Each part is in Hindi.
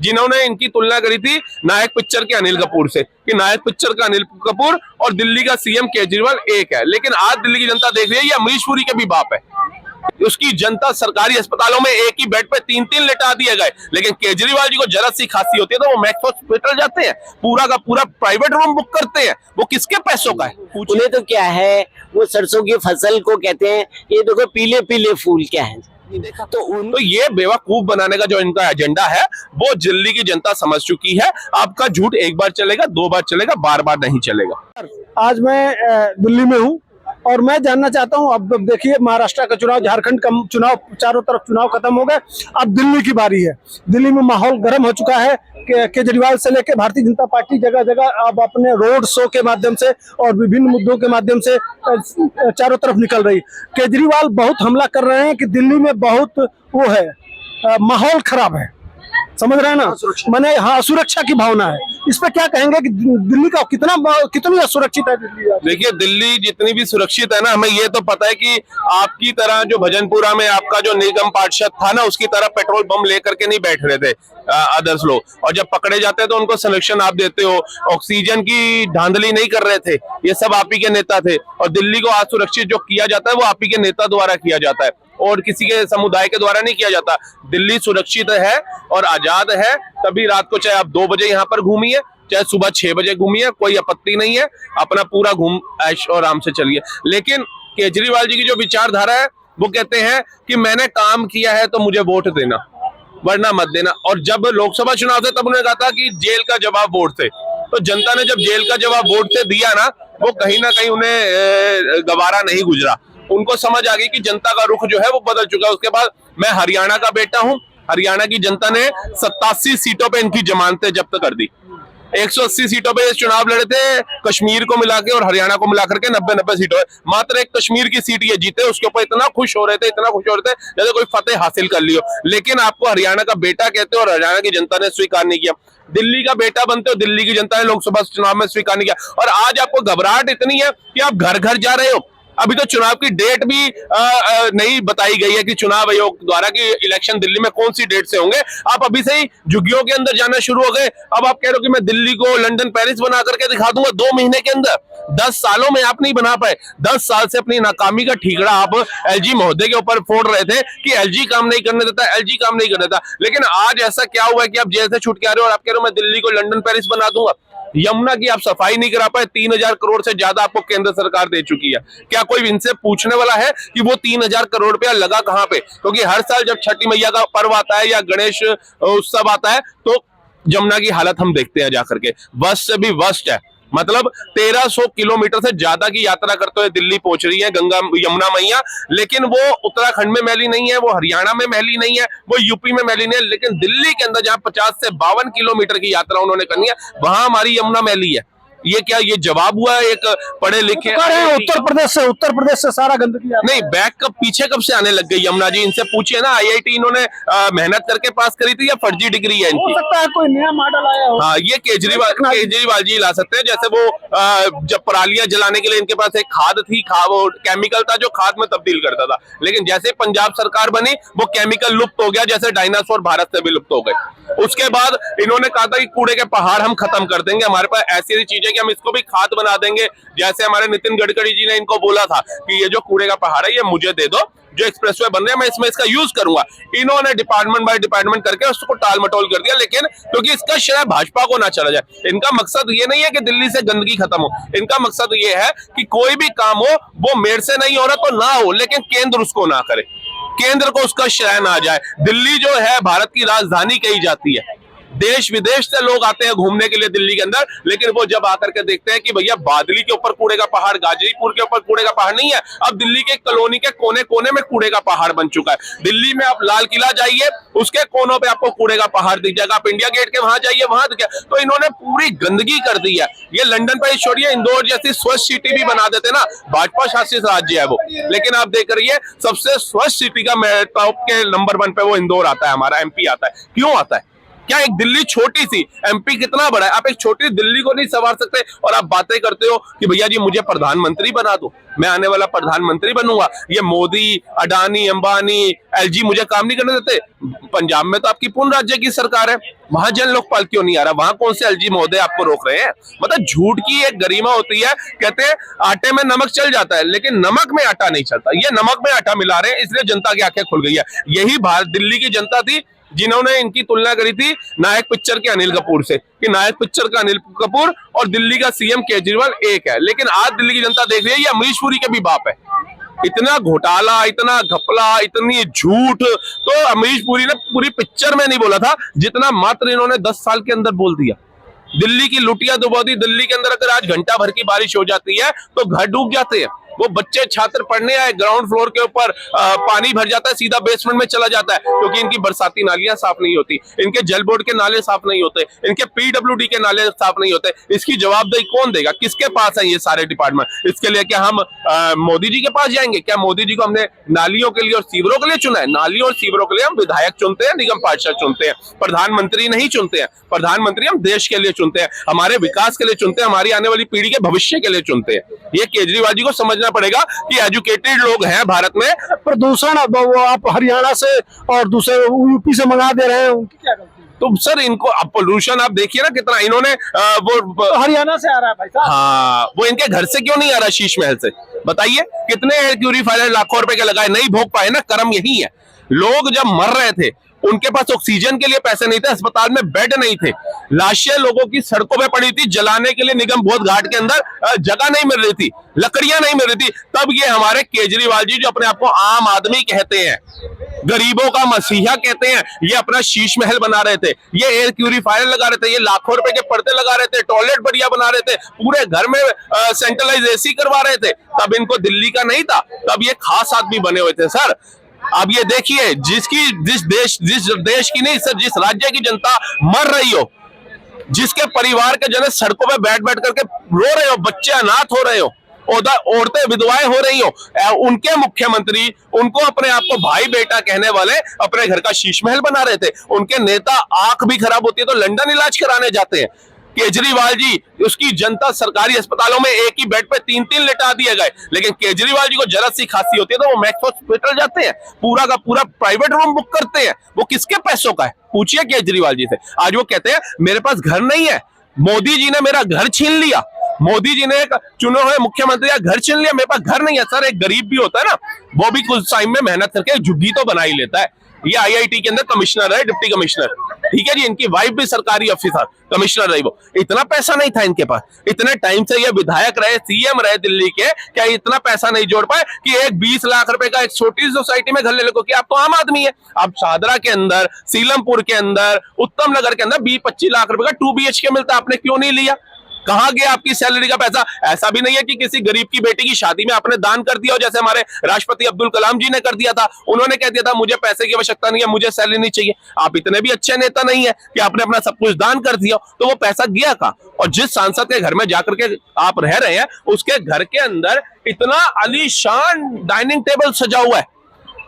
जिन्होंने इनकी तुलना करी थी नायक पिक्चर के अनिल कपूर से, कि नायक पिक्चर का अनिल कपूर और दिल्ली का सीएम केजरीवाल एक है। लेकिन आज दिल्ली की जनता देख रही है ये अमरीश पुरी के भी बाप है। उसकी जनता सरकारी अस्पतालों में एक ही बेड पे 3-3 लेटा दिए गए, लेकिन केजरीवाल जी को जरा सी खांसी होती है तो वो मैक्स हॉस्पिटल जाते हैं, पूरा का पूरा प्राइवेट रूम बुक करते हैं। वो किसके पैसों का है? उन्हें तो क्या है, वो सरसों की फसल को कहते हैं, ये देखो पीले पीले फूल क्या है। तो ये बेवकूफ बनाने का जो इनका एजेंडा है वो दिल्ली की जनता समझ चुकी है। आपका झूठ एक बार चलेगा, 2 बार चलेगा, बार बार नहीं चलेगा। आज मैं दिल्ली में हूँ और मैं जानना चाहता हूँ, अब देखिए महाराष्ट्र का चुनाव, झारखंड का चुनाव, चारों तरफ चुनाव खत्म हो गए, अब दिल्ली की बारी है। दिल्ली में माहौल गर्म हो चुका है। केजरीवाल से लेकर भारतीय जनता पार्टी जगह जगह अब अपने रोड शो के माध्यम से और विभिन्न मुद्दों के माध्यम से चारों तरफ निकल रही। केजरीवाल बहुत हमला कर रहे हैं कि दिल्ली में बहुत वो है, माहौल खराब है, समझ रहे हैं ना, मैंने हाँ सुरक्षा की भावना है। इस पे क्या कहेंगे कि दिल्ली का कितनी असुरक्षित है दिल्ली? देखिए दिल्ली जितनी भी सुरक्षित है ना, हमें ये तो पता है कि आपकी तरह जो भजनपुरा में आपका जो निगम पार्षद था ना, उसकी तरह पेट्रोल बम लेकर के नहीं बैठ रहे थे अदर्स लोग, और जब पकड़े जाते हैं तो उनको संरक्षण आप देते हो। ऑक्सीजन की धांधली नहीं कर रहे थे, ये सब आप ही के नेता थे। और दिल्ली को आज सुरक्षित जो किया जाता है वो आप ही के नेता द्वारा किया जाता है और किसी के समुदाय के द्वारा नहीं किया जाता। दिल्ली सुरक्षित है और आजाद है, तभी रात को चाहे आप 2 बजे यहाँ पर घूमिए, चाहे सुबह 6 बजे घूमिए, कोई आपत्ति नहीं है, अपना पूरा घूम ऐश और आराम से चलिए। लेकिन केजरीवाल जी की जो विचारधारा है वो कहते हैं कि मैंने काम किया है तो मुझे वोट देना, वरना मत देना। और जब लोकसभा चुनाव थे तब उन्होंने कहा था कि जेल का जवाब वोट से, तो जनता ने जब जेल का जवाब वोट से दिया ना, वो कहीं ना कहीं उन्हें गवारा नहीं गुजरा। उनको समझ आ गई कि जनता का रुख जो है वो बदल चुका है। उसके बाद मैं हरियाणा का बेटा हूं, हरियाणा की जनता ने 87 सीटों पे इनकी जमानतें जब्त कर दी। 180 सीटों पे चुनाव लड़े थे, कश्मीर को मिला के और हरियाणा को मिलाकर के 90-90 सीटों पे मात्र एक कश्मीर की सीट ये जीते। उसके ऊपर इतना खुश हो रहे थे, इतना खुश हो रहे थे जैसे कोई फतेह हासिल कर लियो। लेकिन आपको हरियाणा का बेटा कहते हो और हरियाणा की जनता ने स्वीकार नहीं किया। दिल्ली का बेटा बनते हो, दिल्ली की जनता ने लोकसभा चुनाव में स्वीकार नहीं किया। और आज आपको घबराहट इतनी है कि आप घर घर जा रहे हो। अभी तो चुनाव की डेट भी नहीं बताई गई है कि चुनाव आयोग द्वारा कि इलेक्शन दिल्ली में कौन सी डेट से होंगे। आप अभी से ही झुग्गियों के अंदर जाना शुरू हो गए। अब आप कह रहे हो कि मैं दिल्ली को लंदन पेरिस बना करके दिखा दूंगा 2 महीने के अंदर। 10 सालों में आप नहीं बना पाए। 10 साल से अपनी नाकामी का ठीकरा आप एलजी महोदय के ऊपर फोड़ रहे थे कि एलजी काम नहीं करने देता, एलजी काम नहीं करने देता। लेकिन आज ऐसा क्या हुआ है कि आप जेल से छूट के आ रहे हो और आप कह रहे हो मैं दिल्ली को लंदन पेरिस बना दूंगा। यमुना की आप सफाई नहीं करा पाए, 3000 करोड़ से ज्यादा आपको केंद्र सरकार दे चुकी है। क्या कोई इनसे पूछने वाला है कि वो 3000 करोड़ रुपया लगा कहां पे? क्योंकि हर साल जब छठी मैया का पर्व आता है या गणेश उत्सव आता है तो यमुना की हालत हम देखते हैं जाकर के, वर्स्ट से भी वर्स्ट है। मतलब 1300 किलोमीटर से ज्यादा की यात्रा करते हुए दिल्ली पहुंच रही है गंगा यमुना मैया, लेकिन वो उत्तराखंड में मैली नहीं है, वो हरियाणा में मैली नहीं है, वो यूपी में मैली नहीं है। लेकिन दिल्ली के अंदर जहां 50 से 52 किलोमीटर की यात्रा उन्होंने करनी है, वहां हमारी यमुना मैली है। ये क्या ये जवाब हुआ एक पढ़े लिखे? उत्तर प्रदेश से सारा गंदगी नहीं, बैक कब पीछे कब से आने लग गई यमुना जी? इनसे पूछिए ना, आईआईटी इन्होंने मेहनत करके पास करी थी या फर्जी डिग्री है इनकी? हो सकता है कोई नया मॉडल आया हो। हाँ, ये केजरीवाल जी ला सकते हैं। जैसे वो जब परालियां जलाने के लिए इनके पास एक खाद थी, वो केमिकल था जो खाद में तब्दील करता था। लेकिन जैसे पंजाब सरकार बनी वो केमिकल लुप्त हो गया, जैसे डायनासोर भारत से भी लुप्त हो गए। उसके बाद इन्होंने कहा था कि कूड़े के पहाड़ हम खत्म कर देंगे, हमारे पास ऐसी चीजें कि हम इसको भी खाद बना देंगे। जैसे हमारे नितिन गडकरी जी ने इनको बोला था कि ये जो कूड़े का पहाड़ है ये मुझे दे दो, जो एक्सप्रेसवे बन रहे हैं मैं इसमें इसका यूज करूंगा। इन्होंने डिपार्टमेंट बाय डिपार्टमेंट करके उसको टाल मटोल कर दिया। लेकिन क्योंकि इसका श्रेय भाजपा को ना चला जाए, इनका मकसद ये नहीं है कि दिल्ली से गंदगी खत्म हो, इनका मकसद ये है कि कोई भी काम हो वो मेरे से नहीं हो रहा तो ना हो, लेकिन केंद्र उसको ना करे, केंद्र को उसका श्रेय ना जाए। दिल्ली जो है भारत की राजधानी कही जाती है, देश विदेश से लोग आते हैं घूमने के लिए दिल्ली के अंदर, लेकिन वो जब आकर के देखते हैं कि भैया बादली के ऊपर कूड़े का पहाड़, गाजीपुर के ऊपर कूड़े का पहाड़ नहीं है, अब दिल्ली के कॉलोनी के कोने कोने में कूड़े का पहाड़ बन चुका है। दिल्ली में आप लाल किला जाइए, उसके कोनों पे आपको कूड़े का पहाड़ दिख जाएगा। आप इंडिया गेट के वहां जाइए, वहां दिखे। तो इन्होंने पूरी गंदगी कर दी है। ये लंदन पे छोड़िए, इंदौर जैसी स्वच्छ सिटी भी बना देते ना, भाजपा शासित राज्य है वो, लेकिन आप देख रही है सबसे स्वच्छ सिटी का टॉप के नंबर 1 पे वो इंदौर आता है, हमारा एमपी आता है। क्यों आता है? क्या एक दिल्ली छोटी सी, एमपी कितना बड़ा है, आप एक छोटी दिल्ली को नहीं संवार सकते और आप बातें करते हो कि भैया जी मुझे प्रधानमंत्री बना दो, मैं आने वाला प्रधानमंत्री बनूंगा। ये मोदी, अडानी, अंबानी, एलजी मुझे काम नहीं करने देते। पंजाब में तो आपकी पूर्ण राज्य की सरकार है, वहां जन लोकपाल क्यों नहीं आ रहा? वहां कौन से एलजी महोदय आपको रोक रहे हैं? मतलब झूठ की एक गरिमा होती है। कहते हैं आटे में नमक चल जाता है, लेकिन नमक में आटा नहीं चलता। ये नमक में आटा मिला रहे हैं, इसलिए जनता की आंखें खुल गई है। यही भारत दिल्ली की जनता थी जिन्होंने इनकी तुलना करी थी नायक पिक्चर के अनिल कपूर से, कि नायक पिक्चर का अनिल कपूर और दिल्ली का सीएम केजरीवाल एक है। लेकिन आज दिल्ली की जनता देख रही है ये अमरीश पुरी के भी बाप है। इतना घोटाला, इतना घपला, इतनी झूठ तो अमरीश पुरी ने पूरी पिक्चर में नहीं बोला था जितना मात्र इन्होंने 10 साल के अंदर बोल दिया। दिल्ली की लुटिया दुबौदी, दिल्ली के अंदर अगर आज घंटा भर की बारिश हो जाती है तो घर डूब जाते हैं। वो बच्चे छात्र पढ़ने आए, ग्राउंड फ्लोर के ऊपर पानी भर जाता है, सीधा बेसमेंट में चला जाता है, क्योंकि इनकी बरसाती नालियां साफ नहीं होती, इनके जल बोर्ड के नाले साफ नहीं होते, इनके पीडब्ल्यूडी के नाले साफ नहीं होते। इसकी जवाबदेही कौन देगा? किसके पास है ये सारे डिपार्टमेंट? इसके लिए क्या हम मोदी जी के पास जाएंगे? क्या मोदी जी को हमने नालियों के लिए और सीवरों के लिए चुना है? नालियों और सीवरों के लिए हम विधायक चुनते हैं, निगम पार्षद चुनते हैं, प्रधानमंत्री नहीं चुनते हैं। प्रधानमंत्री हम देश के लिए चुनते हैं, हमारे विकास के लिए चुनते हैं, हमारी आने वाली पीढ़ी के भविष्य के लिए चुनते हैं। ये केजरीवाल जी को समझना पड़ेगा कि एजुकेटेड लोग हैं भारत में। प्रदूषण अब वो आप हरियाणा से और दूसरे यूपी से मंगा दे रहे हैं, उनकी क्या गलती है? तो सर इनको अब पोल्यूशन आप देखिए ना कितना इन्होंने तो हरियाणा से आ रहा है भाई साहब। हाँ, वो इनके घर से क्यों नहीं आ रहा शीश महल से? बताइए कितने एयर प्यूरीफायर लाखों रुपए के लगाए, नहीं भोग पाए ना। कर्म यही है, लोग जब मर रहे थे उनके पास ऑक्सीजन के लिए पैसे नहीं थे, अस्पताल में बेड नहीं थे, लाशें लोगों की सड़कों पे पड़ी थी, जलाने के लिए निगम बोध घाट के अंदर जगह नहीं मिल रही थी, लकड़ियां नहीं मिल रही थी। तब ये हमारे केजरीवाल जी जो अपने आप को आम आदमी कहते हैं, गरीबों का मसीहा कहते हैं, ये अपना शीश महल बना रहे थे, ये एयर प्यूरीफायर लगा रहे थे, ये लाखों रुपए के पर्दे लगा रहे थे, टॉयलेट बढ़िया बना रहे थे, पूरे घर में सेंट्रलाइज एसी करवा रहे थे। तब इनको दिल्ली का नहीं था, तब ये खास आदमी बने हुए थे सर। अब ये देखिए जिस देश की नहीं सर, जिस राज्य की जनता मर रही हो, जिसके परिवार के जन सड़कों में बैठ बैठ करके रो रहे हो, बच्चे अनाथ हो रहे हो, औरतें विधवाएं हो रही हो, उनके मुख्यमंत्री उनको अपने आप को भाई बेटा कहने वाले अपने घर का शीश महल बना रहे थे। उनके नेता आंख भी खराब होती है तो लंदन इलाज कराने जाते हैं। केजरीवाल जी, उसकी जनता सरकारी अस्पतालों में एक ही बेड पे 3-3 लेटा दिए गए, लेकिन केजरीवाल जी को जरा सी खांसी होती है तो वो मैक्स हॉस्पिटल जाते हैं, पूरा का पूरा प्राइवेट रूम बुक करते हैं। वो किसके पैसों का है? पूछिए केजरीवाल जी से। आज वो कहते हैं मेरे पास घर नहीं है, मोदी जी ने मेरा घर छीन लिया, मोदी जी ने एक चुने हुए मुख्यमंत्री का घर छीन लिया, मेरे पास घर नहीं है। सर एक गरीब भी होता है ना, वो भी कुछ टाइम में मेहनत करके झुग्गी तो बना ही लेता है। ये आईआईटी के अंदर कमिश्नर है, डिप्टी कमिश्नर, ठीक है जी, इनकी वाइफ भी सरकारी ऑफिसर कमिश्नर रही। वो इतना पैसा नहीं था इनके पास, इतने टाइम से ये विधायक रहे, सीएम रहे दिल्ली के, क्या इतना पैसा नहीं जोड़ पाए कि एक 20 लाख रुपए का एक छोटी सोसाइटी में घर ले लो? क्योंकि आप तो आम आदमी है। आप शादरा के अंदर, सीलमपुर के अंदर, उत्तम नगर के अंदर 20-25 लाख रुपए का 2 BHK मिलता, आपने क्यों नहीं लिया? कहां गया आपकी सैलरी का पैसा? ऐसा भी नहीं है कि किसी गरीब की बेटी की शादी में आपने दान कर दिया हो, जैसे हमारे राष्ट्रपति अब्दुल कलाम जी ने कर दिया था। उन्होंने कह दिया था मुझे पैसे की आवश्यकता नहीं है, मुझे सैलरी नहीं चाहिए। आप इतने भी अच्छे नेता नहीं है कि आपने अपना सब कुछ दान कर दिया, तो वो पैसा गया कहां? और जिस सांसद के घर में जाकर के आप रह रहे हैं, उसके घर के अंदर इतना आलीशान डाइनिंग टेबल सजा हुआ है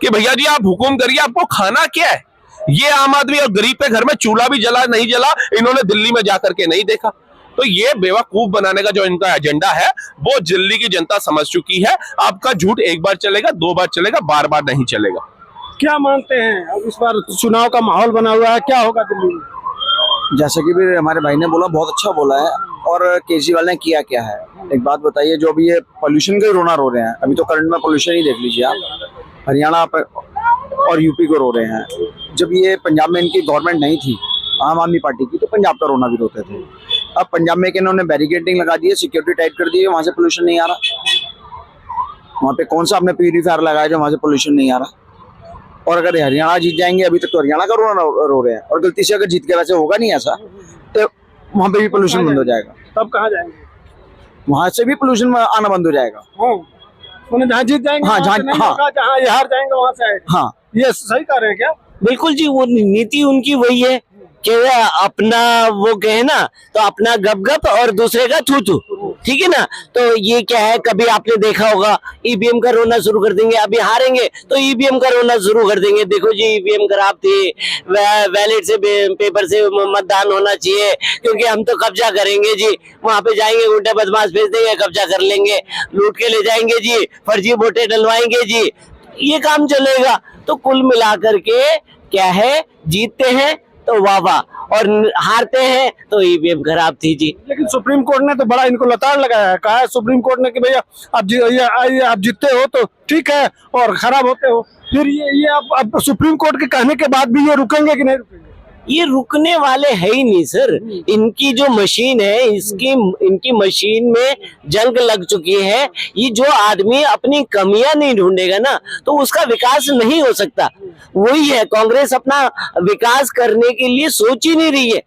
कि भैया जी आप हुक्म करिए, आपको खाना क्या है? ये आम आदमी और गरीब के घर में चूल्हा भी जला नहीं जला, इन्होंने दिल्ली में जाकर के नहीं देखा। तो ये बेवकूफ बनाने का जो इनका एजेंडा है वो दिल्ली की जनता समझ चुकी है। आपका झूठ एक बार चलेगा, 2 बार चलेगा, बार-बार नहीं चलेगा। क्या मानते हैं अब इस बार चुनाव का माहौल बना हुआ है, क्या होगा दिल्ली में? जैसे कि भी हमारे भाई ने बोला, बहुत अच्छा बोला है। और केजरीवाल ने किया क्या है, एक बात बताइए, जो अभी ये पोल्यूशन का ही रोना रो रहे हैं, अभी तो करंट में पोल्यूशन ही देख लीजिए आप, हरियाणा और यूपी को रो रहे हैं। जब ये पंजाब में इनकी गवर्नमेंट नहीं थी आम आदमी पार्टी की, तो पंजाब का रोना भी रोते थे। अब पंजाब में इन्होंने बैरिकेडिंग लगा दी है, सिक्योरिटी टाइट कर दी है, वहां से पोल्यूशन नहीं आ रहा। वहां पे कौन सा आपने प्यूरीफायर लगाया जो वहां से पोल्यूशन नहीं आ रहा? और अगर हरियाणा जीत जाएंगे, अभी तक तो हरियाणा का रोना रो रहे हैं, और गलती से अगर जीत के वैसे होगा नहीं ऐसा, तो वहां पे भी पोल्यूशन बंद हो जाएगा। तब कहाँ जाएंगे? वहां से भी पोल्यूशन आना बंद हो जाएगा। जहाँ जीत जाएंगे, हाँ, जहाँ जहाँ ये हार जाएंगे वहां से। हाँ, ये सही कह रहे हैं क्या? बिल्कुल जी, वो नीति उनकी वही है क्या अपना वो कहे ना, तो अपना गप गप और दूसरे का थू थू, ठीक है ना। तो ये क्या है, कभी आपने देखा होगा ईवीएम का रोना शुरू कर देंगे, अभी हारेंगे तो ईवीएम का रोना शुरू कर देंगे, देखो जी ईवीएम खराब थी, बैलेट से पेपर से मतदान होना चाहिए क्योंकि हम तो कब्जा करेंगे जी, वहां पे जाएंगे गुंडे बदमाश भेज देंगे, कब्जा कर लेंगे, लूट के ले जाएंगे जी, फर्जी वोटें डलवाएंगे जी, ये काम चलेगा। तो कुल मिलाकर के क्या है, जीतते हैं तो वाह वाह, और हारते हैं तो ईवीएम खराब थी जी। लेकिन सुप्रीम कोर्ट ने तो बड़ा इनको लताड़ लगाया है, कहा है सुप्रीम कोर्ट ने कि भैया आप जीतते हो तो ठीक है और खराब होते हो, फिर ये अब सुप्रीम कोर्ट के कहने के बाद भी ये रुकेंगे कि नहीं रुकेंगे? ये रुकने वाले है ही नहीं सर, इनकी जो मशीन है, इनकी मशीन में जंग लग चुकी है। ये जो आदमी अपनी कमियां नहीं ढूंढेगा ना तो उसका विकास नहीं हो सकता। वही है, कांग्रेस अपना विकास करने के लिए सोच ही नहीं रही है,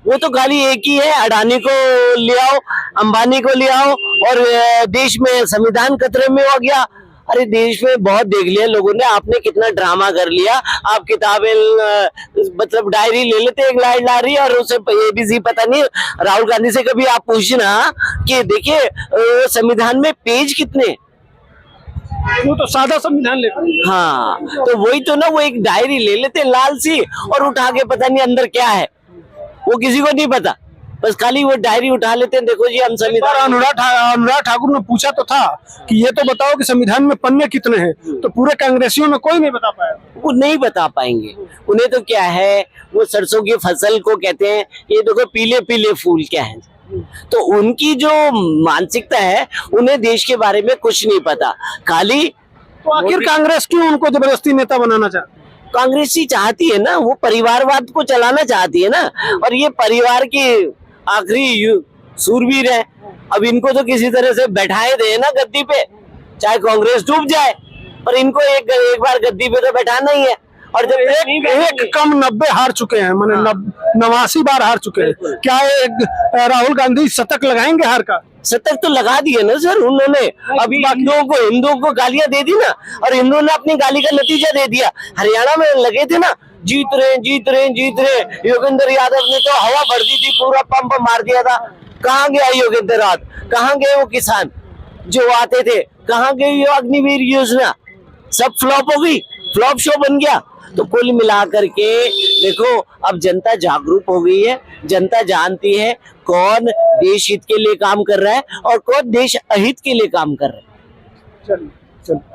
वो तो खाली एक ही है, अडानी को ले आओ, अंबानी को ले आओ, और देश में संविधान खतरे में हो गया। अरे देश में बहुत देख लिया लोगों ने, आपने कितना ड्रामा कर लिया। आप किताबें मतलब डायरी ले लेते, एक लाइन ला रही है और उसे एबीसी पता नहीं। राहुल गांधी से कभी आप पूछना कि देखिए संविधान में पेज कितने, वो तो सादा संविधान लेकर, हाँ तो वही तो ना, वो एक डायरी ले लेते लाल सी और उठा के पता नहीं अंदर क्या है, वो किसी को नहीं पता, बस खाली वो डायरी उठा लेते हैं, देखो जी हम संविधान। अनुराग ठाकुर ने पूछा तो था कि ये तो बताओ कि संविधान में पन्ने कितने हैं, तो पूरे कांग्रेसियों में कोई नहीं बता पाया। वो नहीं बता पाएंगे, उन्हें तो क्या है, वो सरसों की फसल को कहते हैं ये देखो पीले पीले फूल क्या है, तो उनकी जो मानसिकता है, उन्हें देश के बारे में कुछ नहीं पता, खाली। तो आखिर कांग्रेस क्यों उनको जबरदस्ती नेता बनाना चाहती? कांग्रेस ही चाहती है ना, वो परिवारवाद को चलाना चाहती है ना, और ये परिवार की आखिरी सूरवीर है। अब इनको तो किसी तरह से बैठाए दे ना गद्दी पे, चाहे कांग्रेस डूब जाए, पर इनको एक बार गद्दी पे तो बैठाना ही है। और जब एक कम 90 हार चुके हैं, मैंने 89 बार हार चुके हैं, क्या राहुल गांधी शतक लगाएंगे हार का? शतक तो लगा दिए ना सर उन्होंने, अभी हिंदुओं को गालियां दे दी ना, और हिंदुओं ने अपनी गाली का नतीजा दे दिया। हरियाणा में लगे थे ना, जीत रहे योगेंद्र यादव ने तो हवा भर दी थी, पूरा पंप मार दिया था। कहाँ गया योगेंद्र यादव, कहाँ गए वो किसान जो आते थे, कहाँ गई वो अग्निवीर योजना, सब फ्लॉप हो गई, फ्लॉप शो बन गया। तो कुल मिलाकर के देखो, अब जनता जागरूक हो गई है, जनता जानती है कौन देश हित के लिए काम कर रहा है और कौन देश अहित के लिए काम कर रहा है। चलिए।